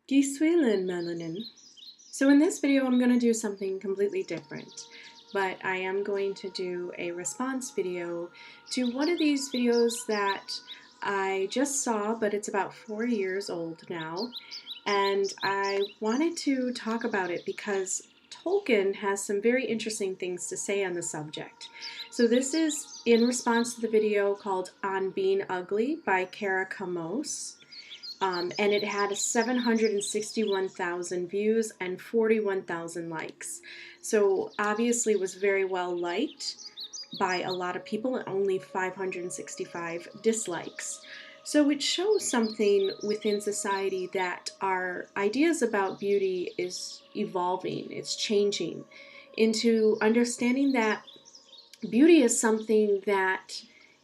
Giswelen melanin. So in this video I'm going to do something completely different, but I am going to do a response video to one of these videos that I just saw, but it's about 4 years old now, and I wanted to talk about it because Tolkien has some very interesting things to say on the subject. So this is in response to the video called On Being Ugly by Karakamos. And it had 761,000 views and 41,000 likes. So obviously it was very well liked by a lot of people and only 565 dislikes. So it shows something within society that our ideas about beauty is evolving, it's changing into understanding that beauty is something that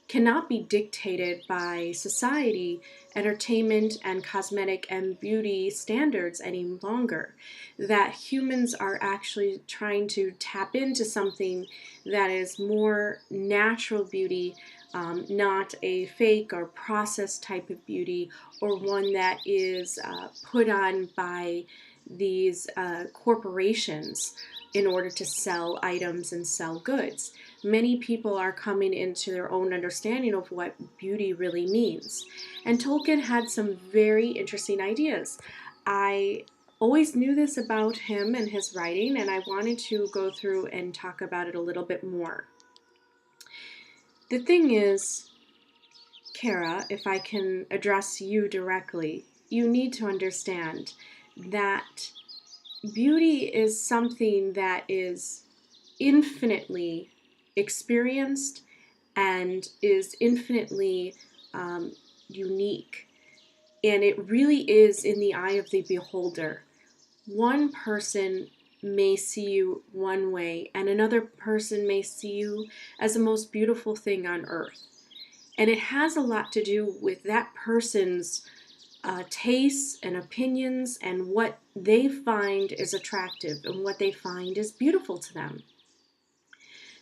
cannot be dictated by society, entertainment, and cosmetic and beauty standards any longer. That humans are actually trying to tap into something that is more natural beauty, not a fake or processed type of beauty, or one that is put on by these corporations in order to sell items and sell goods. Many people are coming into their own understanding of what beauty really means. And Tolkien had some very interesting ideas. I always knew this about him and his writing, and I wanted to go through and talk about it a little bit more. The thing is, Kara, if I can address you directly, you need to understand that beauty is something that is infinitely experienced and is infinitely unique. And it really is in the eye of the beholder. One person may see you one way, and another person may see you as the most beautiful thing on earth. And it has a lot to do with that person's tastes and opinions and what they find is attractive and what they find is beautiful to them.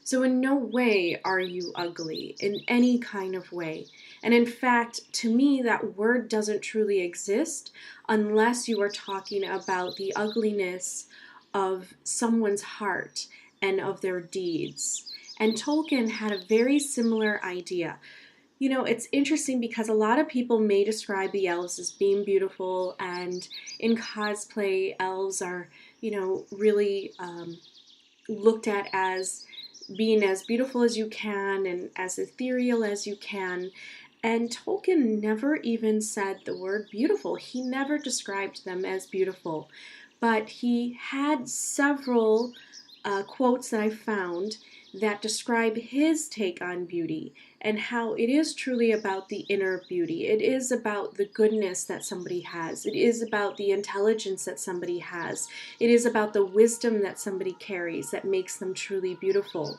So in no way are you ugly in any kind of way. And in fact, to me, that word doesn't truly exist unless you are talking about the ugliness of someone's heart and of their deeds. And Tolkien had a very similar idea. You know, it's interesting because a lot of people may describe the elves as being beautiful, and in cosplay, elves are, really looked at as being as beautiful as you can and as ethereal as you can. And Tolkien never even said the word beautiful. He never described them as beautiful. But he had several quotes that I found that describe his take on beauty and how it is truly about the inner beauty. It is about the goodness that somebody has. It is about the intelligence that somebody has. It is about the wisdom that somebody carries that makes them truly beautiful.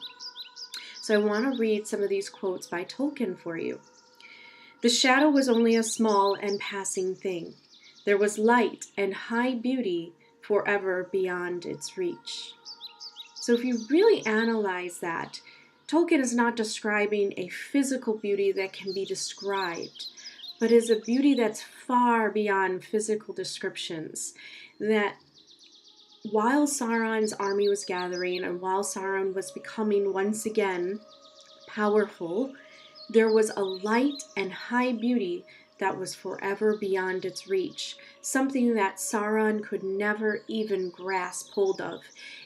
So I want to read some of these quotes by Tolkien for you. The shadow was only a small and passing thing. There was light and high beauty forever beyond its reach. So if you really analyze that, Tolkien is not describing a physical beauty that can be described, but is a beauty that's far beyond physical descriptions. That while Sauron's army was gathering and while Sauron was becoming once again powerful, there was a light and high beauty that was forever beyond its reach. Something that Sauron could never even grasp hold of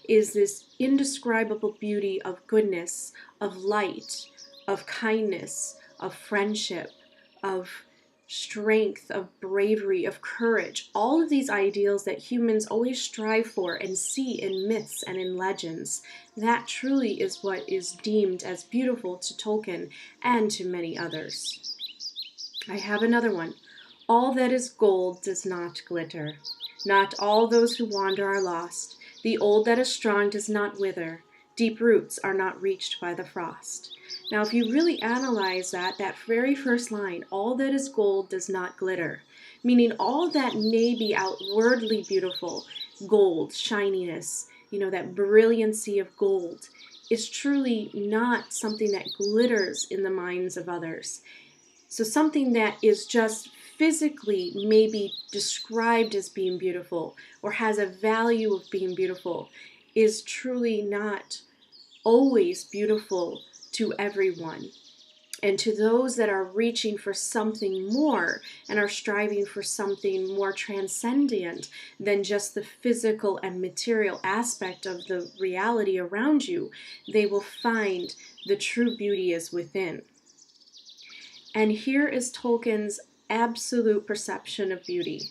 is this indescribable beauty of goodness, of light, of kindness, of friendship, of strength, of bravery, of courage. All of these ideals that humans always strive for and see in myths and in legends. That truly is what is deemed as beautiful to Tolkien and to many others. I have another one. All that is gold does not glitter. Not all those who wander are lost. The old that is strong does not wither. Deep roots are not reached by the frost. Now, if you really analyze that very first line, all that is gold does not glitter, meaning all that may be outwardly beautiful, gold, shininess, that brilliancy of gold, is truly not something that glitters in the minds of others. So something that is just physically may be described as being beautiful or has a value of being beautiful is truly not always beautiful to everyone. And to those that are reaching for something more and are striving for something more transcendent than just the physical and material aspect of the reality around you, they will find the true beauty is within. And here is Tolkien's absolute perception of beauty.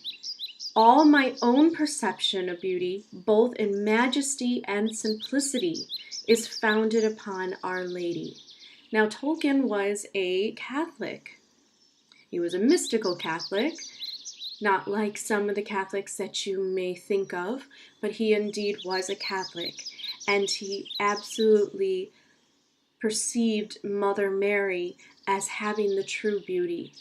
All my own perception of beauty, both in majesty and simplicity, is founded upon Our Lady. Now, Tolkien was a Catholic. He was a mystical Catholic, not like some of the Catholics that you may think of, but he indeed was a Catholic. And he absolutely perceived Mother Mary as having the true beauty.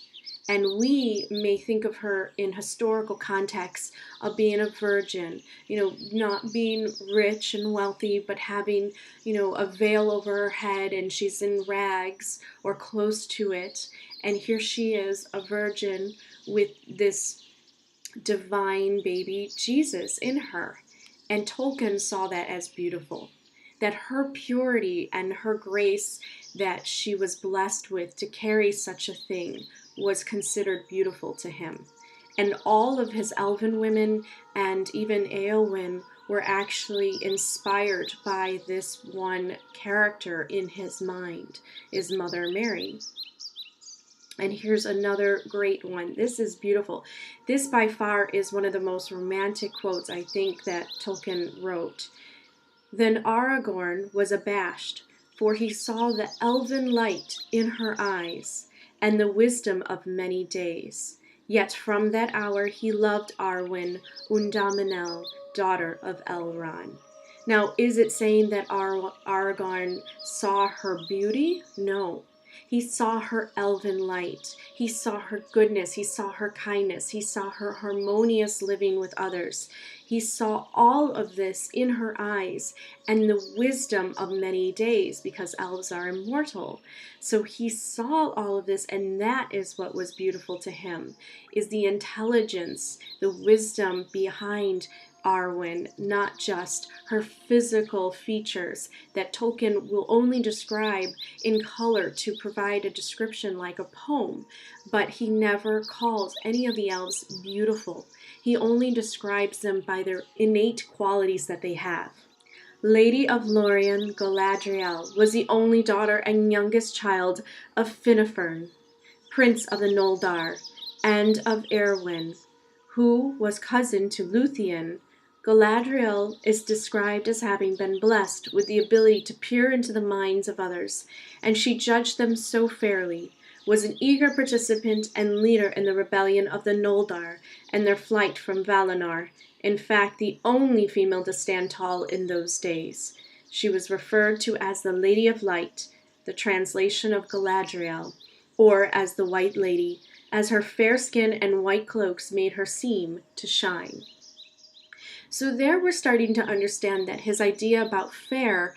And we may think of her in historical context of being a virgin, not being rich and wealthy, but having, a veil over her head and she's in rags or close to it. And here she is, a virgin with this divine baby Jesus in her. And Tolkien saw that as beautiful, that her purity and her grace that she was blessed with to carry such a thing was considered beautiful to him. And all of his Elven women and even Eowyn were actually inspired by this one character in his mind, is Mother Mary. And here's another great one. This is beautiful. This by far is one of the most romantic quotes I think that Tolkien wrote. Then Aragorn was abashed, for he saw the elven light in her eyes, and the wisdom of many days. Yet from that hour he loved Arwen Undaminel, daughter of Elrond. Now, is it saying that Aragorn saw her beauty? No. He saw her elven light. He saw her goodness. He saw her kindness. He saw her harmonious living with others. He saw all of this in her eyes and the wisdom of many days, because elves are immortal. So he saw all of this, and that is what was beautiful to him, is the intelligence, the wisdom behind Arwen, not just her physical features that Tolkien will only describe in color to provide a description like a poem, but he never calls any of the elves beautiful. He only describes them by their innate qualities that they have. Lady of Lorien, Galadriel was the only daughter and youngest child of Finnefer, prince of the Noldor, and of Eowyn, who was cousin to Luthien. Galadriel is described as having been blessed with the ability to peer into the minds of others, and she judged them so fairly, was an eager participant and leader in the rebellion of the Noldor and their flight from Valinor, in fact the only female to stand tall in those days. She was referred to as the Lady of Light, the translation of Galadriel, or as the White Lady, as her fair skin and white cloaks made her seem to shine. So there we're starting to understand that his idea about fair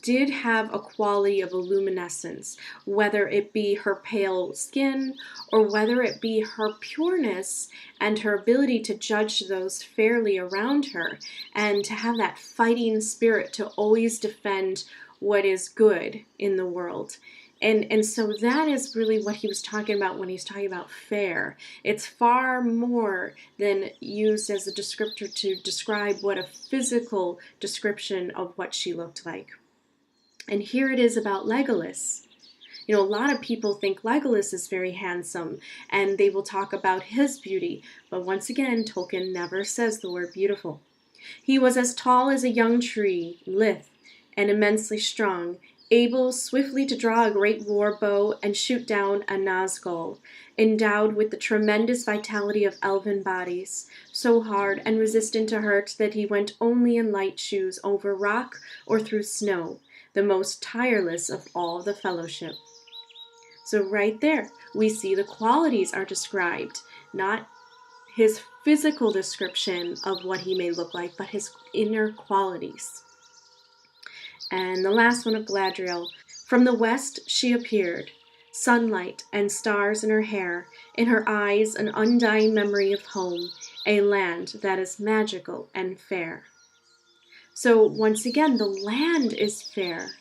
did have a quality of a luminescence, whether it be her pale skin or whether it be her pureness and her ability to judge those fairly around her and to have that fighting spirit to always defend what is good in the world. And so that is really what he was talking about when he's talking about fair. It's far more than used as a descriptor to describe what a physical description of what she looked like. And here it is about Legolas. A lot of people think Legolas is very handsome, and they will talk about his beauty. But once again, Tolkien never says the word beautiful. He was as tall as a young tree, lithe, and immensely strong, able swiftly to draw a great war bow and shoot down a Nazgul, endowed with the tremendous vitality of elven bodies, so hard and resistant to hurt that he went only in light shoes over rock or through snow, the most tireless of all the fellowship. So right there, we see the qualities are described, not his physical description of what he may look like, but his inner qualities. And the last one of Galadriel. From the west she appeared, sunlight and stars in her hair, in her eyes an undying memory of home, a land that is magical and fair. So once again, the land is fair.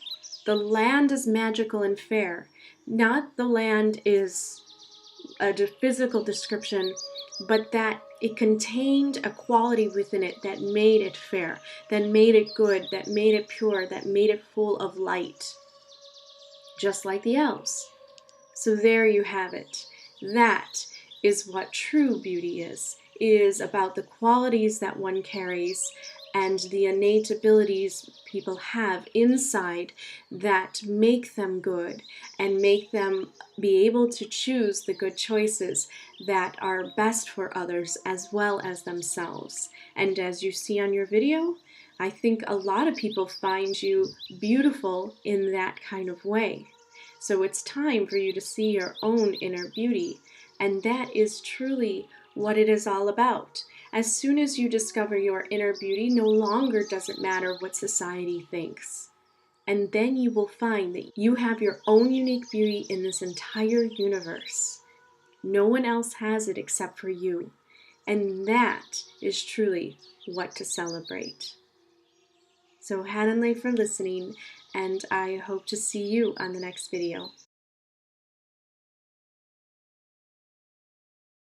The land is magical and fair. Not the land is a physical description, but that it contained a quality within it that made it fair, that made it good, that made it pure, that made it full of light, just like the elves. So there you have it. That is what true beauty is about the qualities that one carries and the innate abilities people have inside that make them good and make them be able to choose the good choices that are best for others as well as themselves. And as you see on your video, I think a lot of people find you beautiful in that kind of way. So it's time for you to see your own inner beauty, and that is truly what it is all about. As soon as you discover your inner beauty, no longer does it matter what society thinks. And then you will find that you have your own unique beauty in this entire universe. No one else has it except for you. And that is truly what to celebrate. So Hananle for listening, and I hope to see you on the next video.